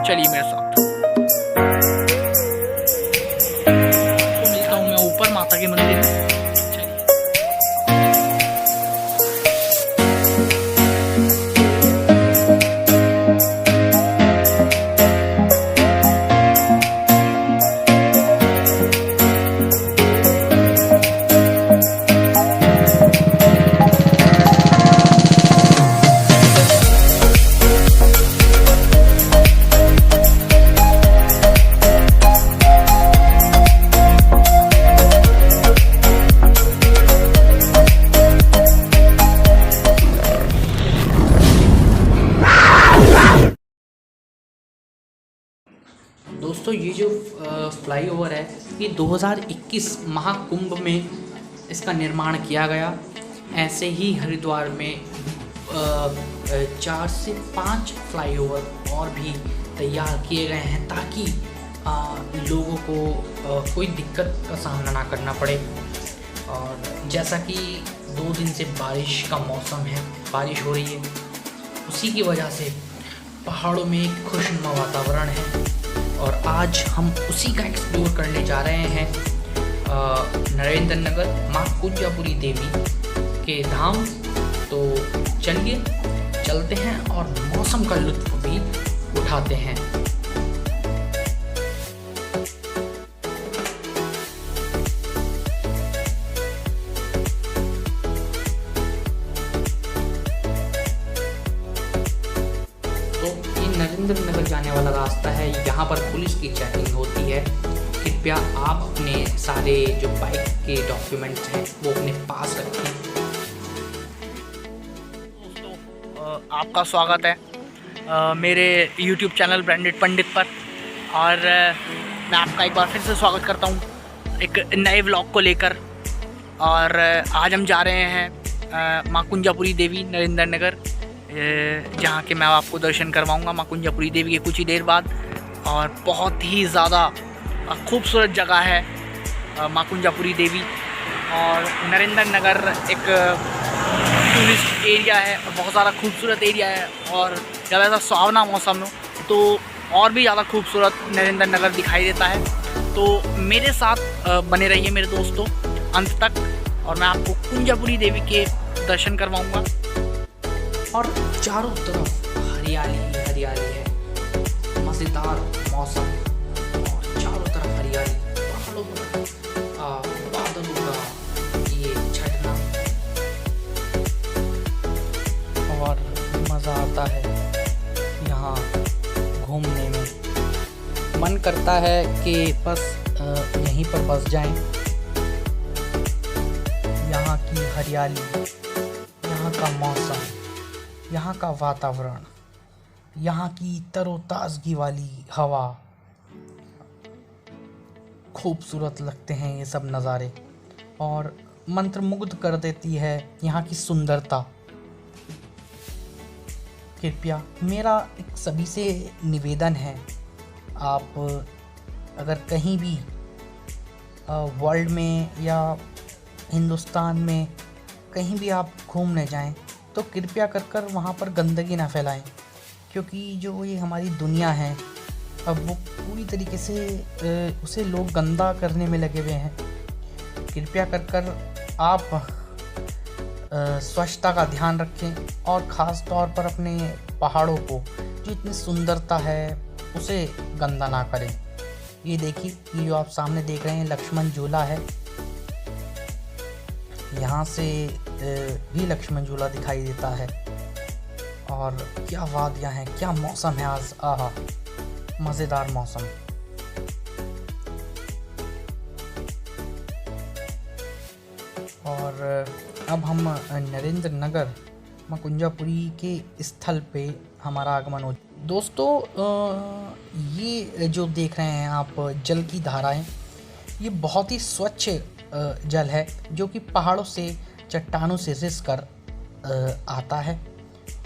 चलिए मेरे साथ। तो मिलता हूँ मैं ऊपर माता के मंदिर में। दोस्तों ये जो फ्लाईओवर है ये 2021 महाकुंभ में इसका निर्माण किया गया। ऐसे ही हरिद्वार में 4 से 5 फ्लाईओवर और भी तैयार किए गए हैं ताकि लोगों को कोई दिक्कत का सामना ना करना पड़े। और जैसा कि 2 दिन से बारिश का मौसम है, बारिश हो रही है, उसी की वजह से पहाड़ों में एक खुशनुमा वातावरण है और आज हम उसी का एक्सप्लोर करने जा रहे हैं नरेंद्र नगर माँ कुंजापुरी देवी के धाम। तो चलिए चलते हैं और मौसम का लुत्फ भी उठाते हैं। नरेंद्र नगर जाने वाला रास्ता है, यहाँ पर पुलिस की चेकिंग होती है। कृपया आप अपने सारे जो बाइक के डॉक्यूमेंट्स हैं वो अपने पास रखें। दोस्तों आपका स्वागत है मेरे YouTube चैनल ब्रांडेड पंडित पर। और मैं आपका एक बार फिर से स्वागत करता हूँ एक नए व्लॉग को लेकर। और आज हम जा रहे हैं माँ कुंजापुरी देवी नरेंद्र नगर, जहाँ के मैं आपको दर्शन करवाऊँगा माँ कुंजापुरी देवी के कुछ ही देर बाद। और बहुत ही ज़्यादा खूबसूरत जगह है माँ कुंजापुरी देवी। और नरेंद्र नगर एक टूरिस्ट एरिया है, बहुत ज़्यादा खूबसूरत एरिया है। और जब ऐसा सुहावना मौसम हो तो और भी ज़्यादा खूबसूरत नरेंद्र नगर दिखाई देता है। तो मेरे साथ बने रहिए मेरे दोस्तों अंत तक, और मैं आपको कुंजापुरी देवी के दर्शन करवाऊँगा। और चारों तरफ हरियाली ही हरियाली है, मज़ेदार मौसम और चारों तरफ हरियाली, पहाड़ों पर बादलों का ये छटना, और मज़ा आता है यहाँ घूमने में। मन करता है कि बस यहीं पर बस जाएं। यहाँ की हरियाली, यहाँ का मौसम, यहाँ का वातावरण, यहाँ की तरोताज़गी वाली हवा, खूबसूरत लगते हैं ये सब नज़ारे और मंत्रमुग्ध कर देती है यहाँ की सुंदरता। कृपया मेरा एक सभी से निवेदन है, आप अगर कहीं भी वर्ल्ड में या हिंदुस्तान में कहीं भी आप घूमने जाएं तो कृपया कर वहाँ पर गंदगी ना फैलाएं, क्योंकि जो ये हमारी दुनिया है अब वो पूरी तरीके से उसे लोग गंदा करने में लगे हुए हैं। कृपया कर आप स्वच्छता का ध्यान रखें और ख़ास तौर पर अपने पहाड़ों को जो इतनी सुंदरता है उसे गंदा ना करें। ये देखिए, ये जो आप सामने देख रहे हैं लक्ष्मण झूला है, यहाँ से भी लक्ष्मण झूला दिखाई देता है। और क्या वादियाँ हैं, क्या मौसम है आज, आहा मज़ेदार मौसम। और अब हम नरेंद्र नगर माँ कुंजापुरी के स्थल पे हमारा आगमन हो। दोस्तों ये जो देख रहे हैं आप जल की धाराएं, ये बहुत ही स्वच्छ जल है जो कि पहाड़ों से, चट्टानों से रिस कर आता है।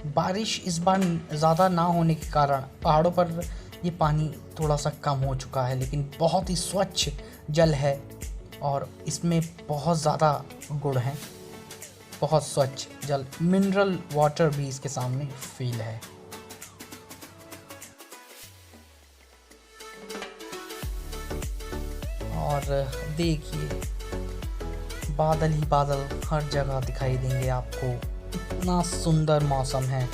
बारिश इस बार ज़्यादा ना होने के कारण पहाड़ों पर ये पानी थोड़ा सा कम हो चुका है, लेकिन बहुत ही स्वच्छ जल है और इसमें बहुत ज़्यादा गुण हैं। बहुत स्वच्छ जल, मिनरल वाटर भी इसके सामने फील है। और देखिए बादल ही बादल हर जगह दिखाई देंगे आपको, इतना सुंदर मौसम है।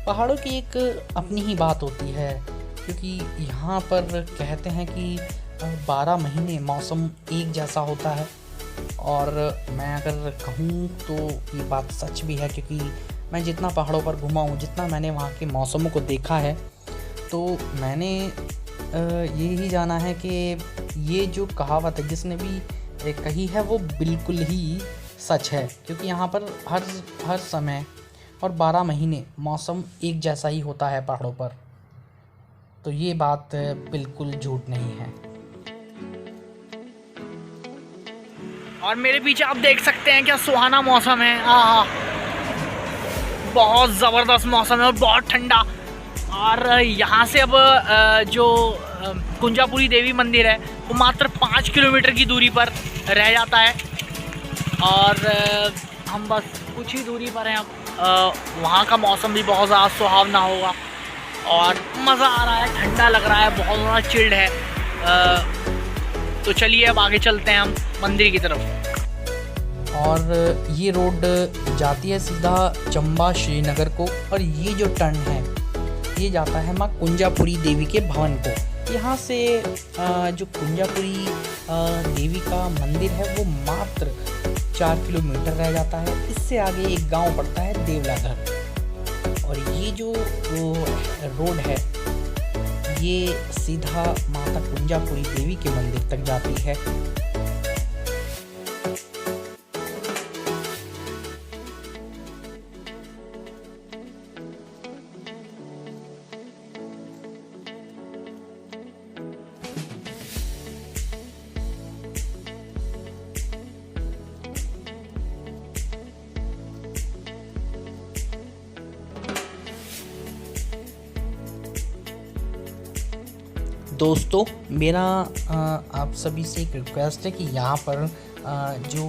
पहाड़ों की एक अपनी ही बात होती है, क्योंकि यहाँ पर कहते हैं कि 12 महीने मौसम एक जैसा होता है। और मैं अगर कहूँ तो ये बात सच भी है, क्योंकि मैं जितना पहाड़ों पर घुमा हूँ, जितना मैंने वहाँ के मौसमों को देखा है, तो मैंने ये ही जाना है कि ये जो कहावत है जिसने भी कही है वो बिल्कुल ही सच है। क्योंकि यहाँ पर हर समय और 12 महीने मौसम एक जैसा ही होता है पहाड़ों पर, तो ये बात बिल्कुल झूठ नहीं है। और मेरे पीछे आप देख सकते हैं क्या सुहाना मौसम है। बहुत ज़बरदस्त मौसम है और बहुत ठंडा। और यहाँ से अब जो कुंजापुरी देवी मंदिर है वो मात्र 5 किलोमीटर की दूरी पर रह जाता है। और हम बस कुछ ही दूरी पर हैं अब। वहाँ का मौसम भी बहुत ज़्यादा सुहावना होगा और मज़ा आ रहा है, ठंडा लग रहा है, बहुत ज़्यादा चिल्ड है। तो चलिए अब आगे चलते हैं हम मंदिर की तरफ। और ये रोड जाती है सीधा चंबा श्रीनगर को, और ये जो टर्न है ये जाता है माँ कुंजापुरी देवी के भवन को। यहाँ से जो कुंजापुरी देवी का मंदिर है वो मात्र 4 किलोमीटर रह जाता है। इससे आगे एक गांव पड़ता है देवलाधर, और ये जो रोड है ये सीधा माता कुंजापुरी देवी के मंदिर तक जाती है। दोस्तों मेरा आप सभी से एक रिक्वेस्ट है कि यहाँ पर जो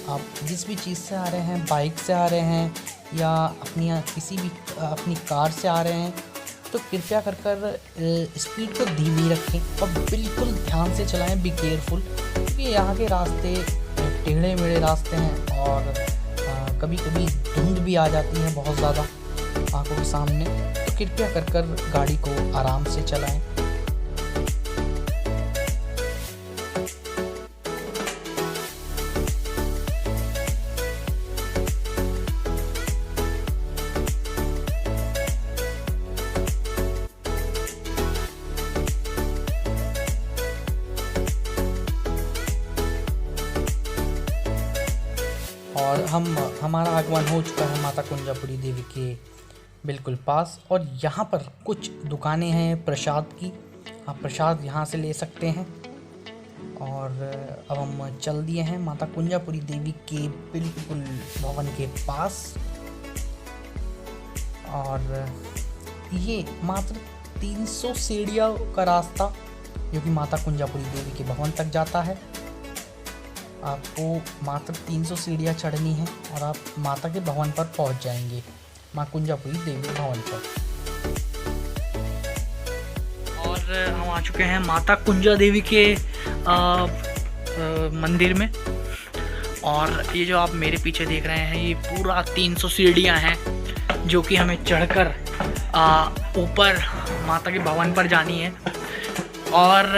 आप जिस भी चीज़ से आ रहे हैं, बाइक से आ रहे हैं या किसी भी अपनी कार से आ रहे हैं, तो कृपया कर स्पीड को धीमी रखें और बिल्कुल ध्यान से चलाएं, बी केयरफुल। क्योंकि यहाँ के रास्ते टेढ़े मेढ़े रास्ते हैं और कभी कभी धुंध भी आ जाती है बहुत ज़्यादा आंखों के सामने, तो कृपया कर गाड़ी को आराम से चलाएं। और हमारा आगमन हो चुका है माता कुंजापुरी देवी के बिल्कुल पास, और यहाँ पर कुछ दुकानें हैं प्रसाद की, आप प्रसाद यहाँ से ले सकते हैं। और अब हम चल दिए हैं माता कुंजापुरी देवी के बिल्कुल भवन के पास, और ये मात्र 300 सीढ़ियों का रास्ता जो कि माता कुंजापुरी देवी के भवन तक जाता है। आपको मात्र 300 सीढ़ियाँ चढ़नी है और आप माता के भवन पर पहुंच जाएंगे, माँ कुंजापुरी देवी भवन पर। और हम आ चुके हैं माता कुंजा देवी के मंदिर में। और ये जो आप मेरे पीछे देख रहे हैं ये पूरा 300 सीढ़ियाँ हैं जो कि हमें चढ़कर ऊपर माता के भवन पर जानी है। और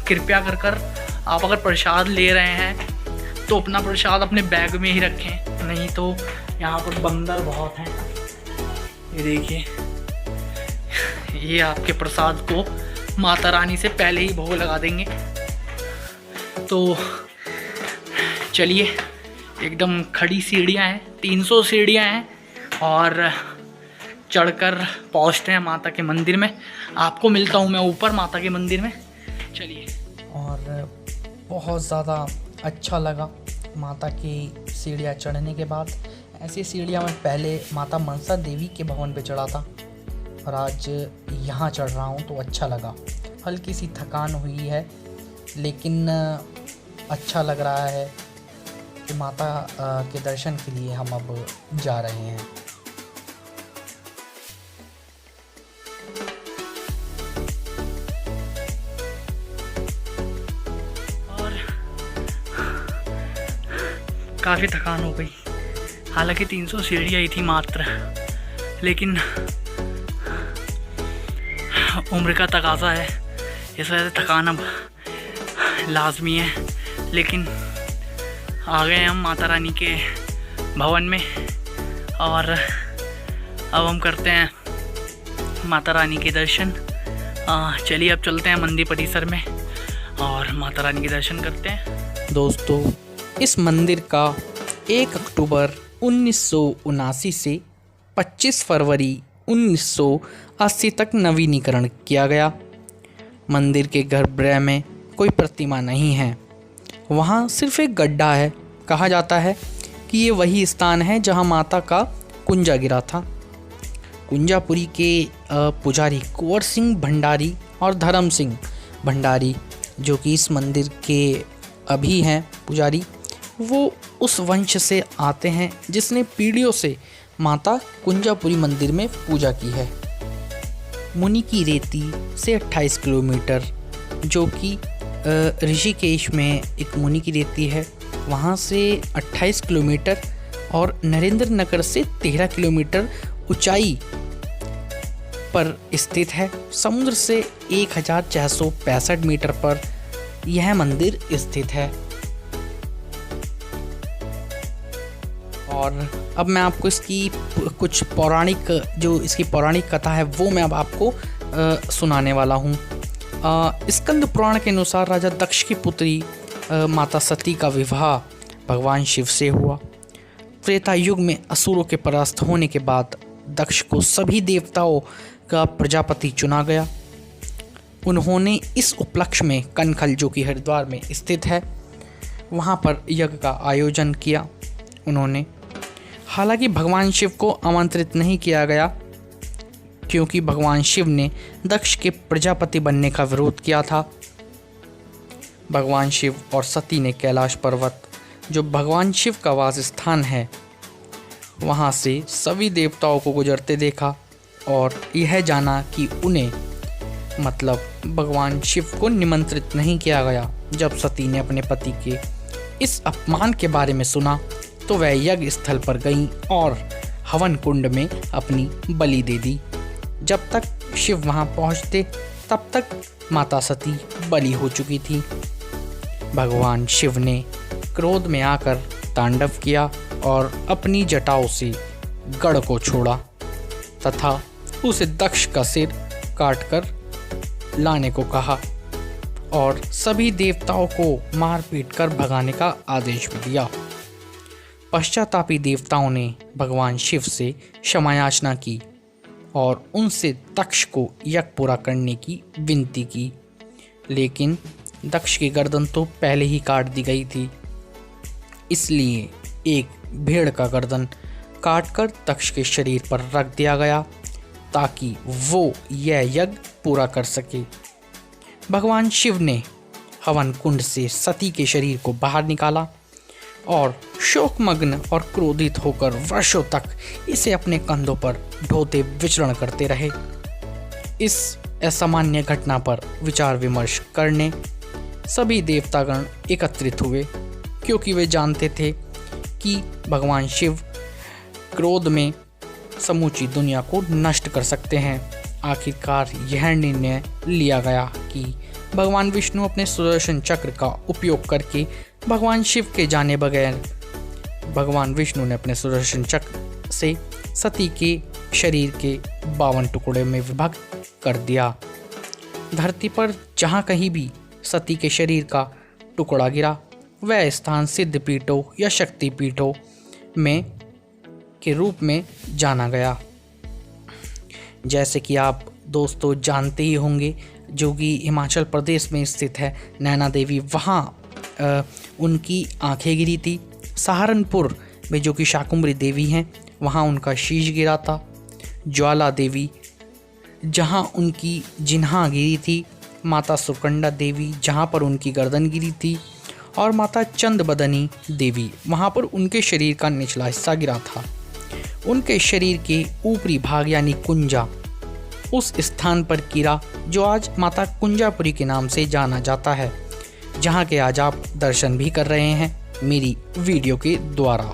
कृपया कर आप अगर प्रसाद ले रहे हैं तो अपना प्रसाद अपने बैग में ही रखें, नहीं तो यहाँ पर बंदर बहुत हैं। ये देखिए, ये आपके प्रसाद को माता रानी से पहले ही भोग लगा देंगे। तो चलिए, एकदम खड़ी सीढ़ियाँ हैं, 300 सीढ़ियाँ हैं और चढ़कर पहुँचते हैं माता के मंदिर में। आपको मिलता हूँ मैं ऊपर माता के मंदिर में, चलिए। और बहुत ज़्यादा अच्छा लगा माता की सीढ़ियाँ चढ़ने के बाद। ऐसी सीढ़ियाँ मैं पहले माता मनसा देवी के भवन पे चढ़ा था और आज यहाँ चढ़ रहा हूँ, तो अच्छा लगा। हल्की सी थकान हुई है लेकिन अच्छा लग रहा है कि माता के दर्शन के लिए हम अब जा रहे हैं। काफ़ी थकान हो गई। हालांकि 300 सीढ़ियाँ ही थी मात्र, लेकिन उम्र का तकाजा है, इस वजह से थकान अब लाजमी है। लेकिन आ गए हम माता रानी के भवन में और अब हम करते हैं माता रानी के दर्शन। चलिए अब चलते हैं मंदिर परिसर में और माता रानी के दर्शन करते हैं। दोस्तों, इस मंदिर का 1 अक्टूबर 1979 से 25 फरवरी 1980 तक नवीनीकरण किया गया। मंदिर के गर्भगृह में कोई प्रतिमा नहीं है, वहाँ सिर्फ एक गड्ढा है। कहा जाता है कि ये वही स्थान है जहाँ माता का कुंजा गिरा था। कुंजापुरी के पुजारी कुंवर सिंह भंडारी और धर्म सिंह भंडारी, जो कि इस मंदिर के अभी हैं पुजारी, वो उस वंश से आते हैं जिसने पीढ़ियों से माता कुंजापुरी मंदिर में पूजा की है। मुनि की रेती से 28 किलोमीटर, जो कि ऋषिकेश में एक मुनि की रेती है, वहाँ से 28 किलोमीटर और नरेंद्र नगर से 13 किलोमीटर ऊंचाई पर स्थित है। समुद्र से 1665 मीटर पर यह मंदिर स्थित है। और अब मैं आपको इसकी कुछ इसकी पौराणिक कथा है वो मैं अब आपको सुनाने वाला हूँ। स्कंद पुराण के अनुसार राजा दक्ष की पुत्री माता सती का विवाह भगवान शिव से हुआ। त्रेता युग में असुरों के परास्त होने के बाद दक्ष को सभी देवताओं का प्रजापति चुना गया। उन्होंने इस उपलक्ष्य में कनखल, जो कि हरिद्वार में स्थित है, वहाँ पर यज्ञ का आयोजन किया उन्होंने। हालांकि भगवान शिव को आमंत्रित नहीं किया गया, क्योंकि भगवान शिव ने दक्ष के प्रजापति बनने का विरोध किया था। भगवान शिव और सती ने कैलाश पर्वत, जो भगवान शिव का वास स्थान है, वहाँ से सभी देवताओं को गुजरते देखा और यह जाना कि उन्हें मतलब भगवान शिव को निमंत्रित नहीं किया गया। जब सती ने अपने पति के इस अपमान के बारे में सुना तो वह यज्ञ स्थल पर गईं और हवन कुंड में अपनी बलि दे दी। जब तक शिव वहां पहुंचते तब तक माता सती बलि हो चुकी थी। भगवान शिव ने क्रोध में आकर तांडव किया और अपनी जटाओं से गढ़ को छोड़ा तथा उसे दक्ष का सिर काटकर लाने को कहा और सभी देवताओं को मार पीट कर भगाने का आदेश भी दिया। पश्चातापी देवताओं ने भगवान शिव से क्षमा याचना की और उनसे दक्ष को यज्ञ पूरा करने की विनती की, लेकिन दक्ष की गर्दन तो पहले ही काट दी गई थी। इसलिए एक भेड़ का गर्दन काटकर दक्ष के शरीर पर रख दिया गया ताकि वो यह यज्ञ पूरा कर सके। भगवान शिव ने हवन कुंड से सती के शरीर को बाहर निकाला और शोकमग्न और क्रोधित होकर वर्षों तक इसे अपने कंधों पर ढोते विचरण करते रहे। इस असामान्य घटना पर विचार विमर्श करने सभी देवतागण एकत्रित हुए, क्योंकि वे जानते थे कि भगवान शिव क्रोध में समूची दुनिया को नष्ट कर सकते हैं। आखिरकार यह निर्णय लिया गया कि भगवान विष्णु अपने सुदर्शन चक्र का उपयोग करके भगवान शिव के जाने बगैर भगवान विष्णु ने अपने सुदर्शन चक्र से सती के शरीर के 52 टुकड़े में विभक्त कर दिया। धरती पर जहाँ कहीं भी सती के शरीर का टुकड़ा गिरा वह स्थान सिद्ध पीठों या शक्ति पीठों में के रूप में जाना गया। जैसे कि आप दोस्तों जानते ही होंगे, जो कि हिमाचल प्रदेश में स्थित है नैना देवी, वहाँ उनकी आंखें गिरी थी। सहारनपुर में जो कि शाकुंभरी देवी हैं, वहाँ उनका शीश गिरा था। ज्वाला देवी जहाँ उनकी जिन्हा गिरी थी, माता सुकंडा देवी जहाँ पर उनकी गर्दन गिरी थी, और माता चंदबदनी देवी वहाँ पर उनके शरीर का निचला हिस्सा गिरा था। उनके शरीर के ऊपरी भाग यानी कुंजा उस स्थान पर गिरा जो आज माता कुंजापुरी के नाम से जाना जाता है, जहाँ के आज आप दर्शन भी कर रहे हैं। मेरी वीडियो के द्वारा।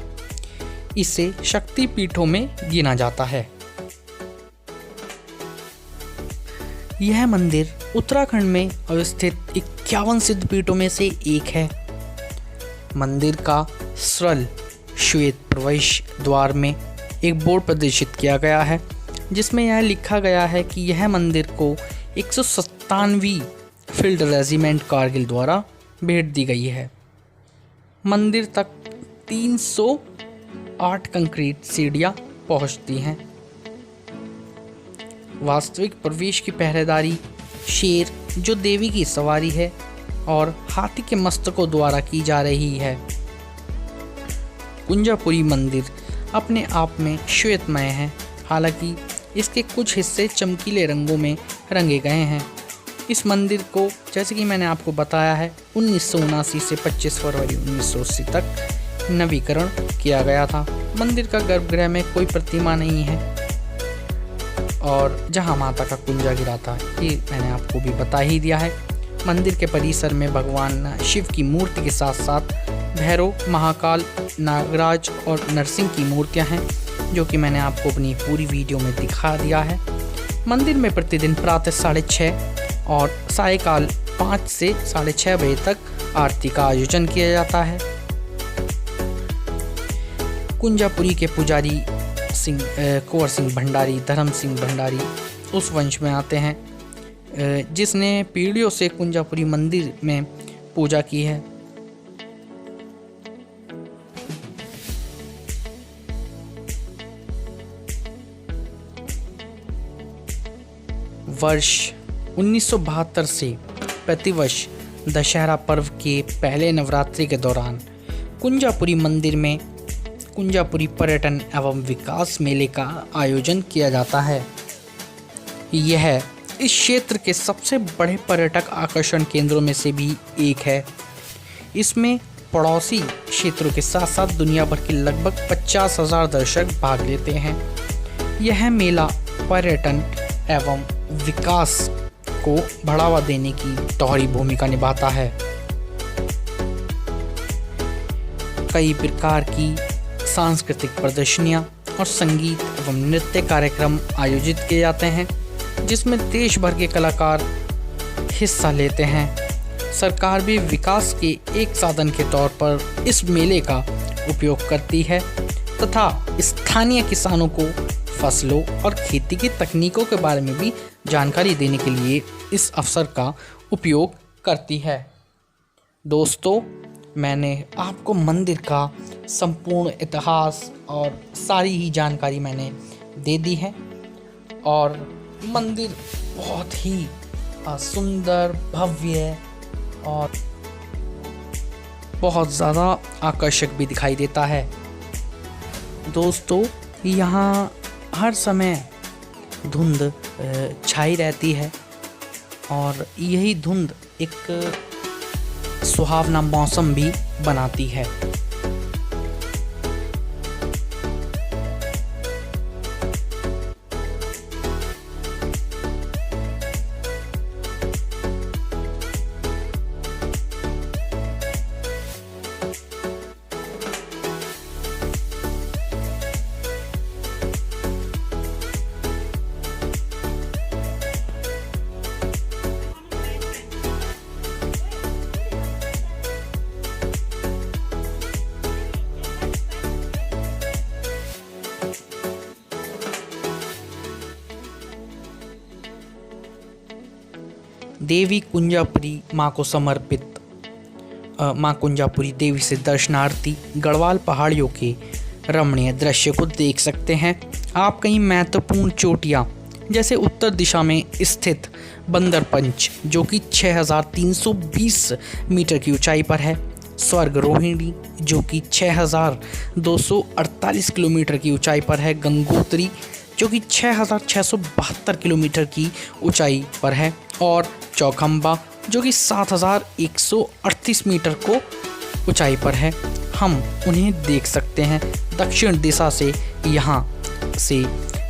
इसे शक्ति पीठों में गिना जाता है। यह मंदिर उत्तराखंड में अवस्थित 51 सिद्ध पीठों में से एक है। मंदिर का सरल श्वेत प्रवेश द्वार में एक बोर्ड प्रदर्शित किया गया है, जिसमें यह लिखा गया है कि यह मंदिर को 197वीं फील्ड रेजिमेंट कारगिल द्वारा भेंट दी गई है। मंदिर तक 308 कंक्रीट सीढ़ियाँ पहुँचती हैं। वास्तविक प्रवेश की पहरेदारी शेर जो देवी की सवारी है और हाथी के मस्तकों द्वारा की जा रही है। कुंजापुरी मंदिर अपने आप में श्वेतमय है, हालांकि इसके कुछ हिस्से चमकीले रंगों में रंगे गए हैं। इस मंदिर को, जैसे कि मैंने आपको बताया है, 1979 से 25 फरवरी 1980 तक नवीकरण किया गया था। मंदिर का गर्भगृह में कोई प्रतिमा नहीं है और जहां माता का कुंजा गिरा था, ये मैंने आपको भी बता ही दिया है। मंदिर के परिसर में भगवान शिव की मूर्ति के साथ साथ भैरव, महाकाल, नागराज और नरसिंह की मूर्तियां हैं, जो कि मैंने आपको अपनी पूरी वीडियो में दिखा दिया है। मंदिर में प्रतिदिन प्रातः 6:30 और सायकाल 5 से 6:30 बजे तक आरती का आयोजन किया जाता है। कुंजापुरी के पुजारी कुंवर सिंह भंडारी, धर्म सिंह भंडारी उस वंश में आते हैं जिसने पीढ़ियों से कुंजापुरी मंदिर में पूजा की है। वर्ष 1972 से प्रतिवर्ष दशहरा पर्व के पहले नवरात्रि के दौरान कुंजापुरी मंदिर में कुंजापुरी पर्यटन एवं विकास मेले का आयोजन किया जाता है। यह इस क्षेत्र के सबसे बड़े पर्यटक आकर्षण केंद्रों में से भी एक है। इसमें पड़ोसी क्षेत्रों के साथ साथ दुनिया भर के लगभग 50,000 दर्शक भाग लेते हैं। यह मेला पर्यटन एवं विकास को बढ़ावा देने की दोहरी भूमिका निभाता है। कई प्रकार की सांस्कृतिक प्रदर्शनियां और संगीत एवं नृत्य कार्यक्रम आयोजित किए जाते हैं, जिसमें देश भर के कलाकार हिस्सा लेते हैं। सरकार भी विकास के एक साधन के तौर पर इस मेले का उपयोग करती है तथा स्थानीय किसानों को फसलों और खेती की तकनीकों के बारे में भी जानकारी देने के लिए इस अवसर का उपयोग करती है। दोस्तों, मैंने आपको मंदिर का संपूर्ण इतिहास और सारी ही जानकारी मैंने दे दी है और मंदिर बहुत ही सुंदर, भव्य और बहुत ज़्यादा आकर्षक भी दिखाई देता है। दोस्तों, यहाँ हर समय धुंध छाई रहती है और यही धुंध एक सुहावना मौसम भी बनाती है। देवी कुंजापुरी माँ को समर्पित माँ कुंजापुरी देवी से दर्शनार्थी गढ़वाल पहाड़ियों के रमणीय दृश्य को देख सकते हैं। आप कहीं महत्वपूर्ण चोटियाँ जैसे उत्तर दिशा में स्थित बंदरपंच, जो कि 6,320 मीटर की ऊंचाई पर है, स्वर्ग रोहिणी जो कि 6,248 किलोमीटर की ऊंचाई पर है, गंगोत्री जो कि 6,672 किलोमीटर की ऊंचाई पर है और चौखंबा जो कि 7,138 मीटर को ऊंचाई पर है। हम उन्हें देख सकते हैं। दक्षिण दिशा से यहाँ से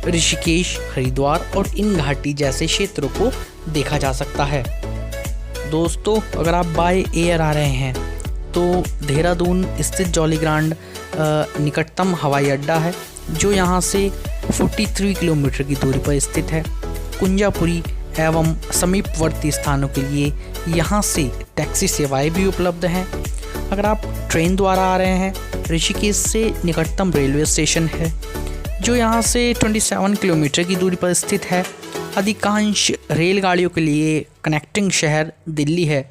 ऋषिकेश, हरिद्वार और इन घाटी जैसे क्षेत्रों को देखा जा सकता है। दोस्तों, अगर आप बाय एयर आ रहे हैं तो देहरादून स्थित जॉली ग्रांट निकटतम हवाई अड्डा है, जो यहाँ से 43 किलोमीटर की दूरी पर स्थित है। कुंजापुरी एवं समीपवर्ती स्थानों के लिए यहाँ से टैक्सी सेवाएं भी उपलब्ध हैं। अगर आप ट्रेन द्वारा आ रहे हैं, ऋषिकेश से निकटतम रेलवे स्टेशन है, जो यहाँ से 27 किलोमीटर की दूरी पर स्थित है। अधिकांश रेलगाड़ियों के लिए कनेक्टिंग शहर दिल्ली है।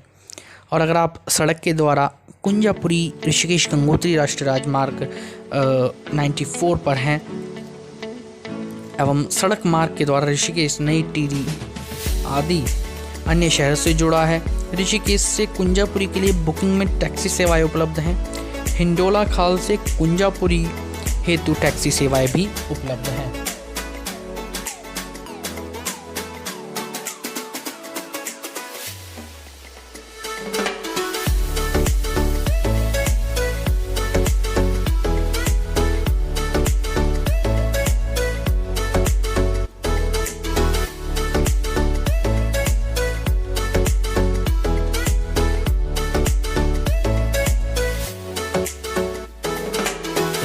और अगर आप सड़क के द्वारा कुंजापुरी ऋषिकेश गंगोत्री राष्ट्रीय राजमार्ग 94 पर हैं एवं सड़क मार्ग के द्वारा ऋषिकेश, नई टिहरी आदि अन्य शहरों से जुड़ा है। ऋषिकेश से कुंजापुरी के लिए बुकिंग में टैक्सी सेवाएं उपलब्ध हैं। हिंडोला खाल से कुंजापुरी हेतु टैक्सी सेवाएं भी उपलब्ध हैं।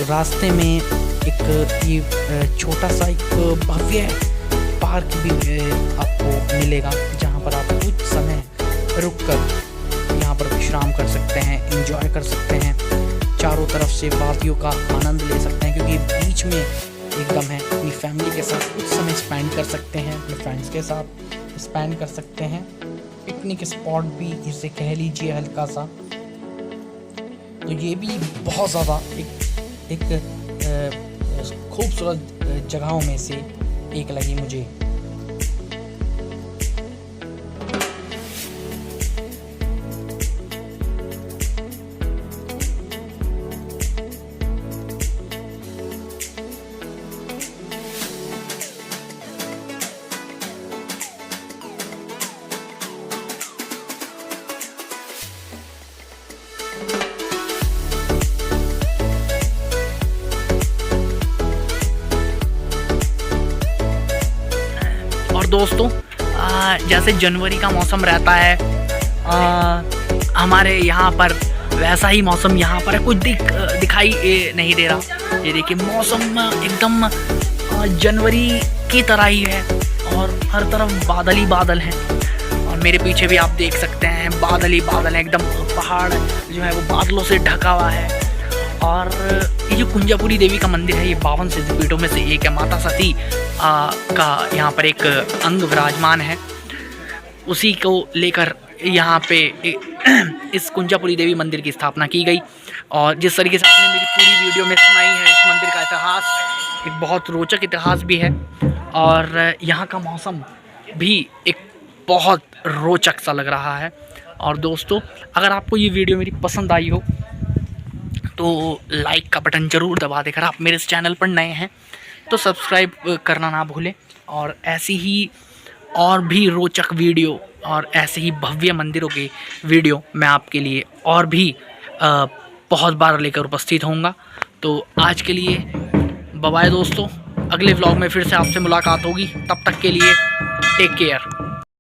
रास्ते में एक ये छोटा सा एक भव्य पार्क भी आपको मिलेगा, जहाँ पर आप कुछ समय रुककर यहाँ पर विश्राम कर सकते हैं, एंजॉय कर सकते हैं, चारों तरफ से वादियों का आनंद ले सकते हैं, क्योंकि बीच में एकदम है। अपनी फैमिली के साथ कुछ समय स्पेंड कर सकते हैं, अपने फ्रेंड्स के साथ स्पेंड कर सकते हैं। पिकनिक स्पॉट भी इसे कह लीजिए हल्का सा। तो ये भी बहुत ज़्यादा एक खूबसूरत जगहों में से एक लगी मुझे। दोस्तों, जैसे जनवरी का मौसम रहता है हमारे यहाँ पर, वैसा ही मौसम यहाँ पर कुछ दिखाई नहीं दे रहा। ये देखिए, मौसम एकदम जनवरी की तरह ही है और हर तरफ बादल ही बादल हैं। और मेरे पीछे भी आप देख सकते हैं बादल ही बादल हैं, एकदम पहाड़ जो है वो बादलों से ढका हुआ है। और ये जो कुंजापुरी देवी का मंदिर है, ये 52 सिद्धपीठों में से एक है। माता सती का यहाँ पर एक अंग विराजमान है, उसी को लेकर यहाँ पे इस कुंजापुरी देवी मंदिर की स्थापना की गई। और जिस तरीके से आपने मेरी पूरी वीडियो में सुनाई है इस मंदिर का इतिहास, एक बहुत रोचक इतिहास भी है। और यहाँ का मौसम भी एक बहुत रोचक सा लग रहा है। और दोस्तों, अगर आपको ये वीडियो मेरी पसंद आई हो तो लाइक का बटन ज़रूर दबा देकर, आप मेरे इस चैनल पर नए हैं तो सब्सक्राइब करना ना भूलें। और ऐसी ही और भी रोचक वीडियो और ऐसे ही भव्य मंदिरों के वीडियो मैं आपके लिए और भी बहुत बार लेकर उपस्थित होऊंगा। तो आज के लिए बाय बाय दोस्तों, अगले व्लॉग में फिर से आपसे मुलाकात होगी। तब तक के लिए टेक केयर।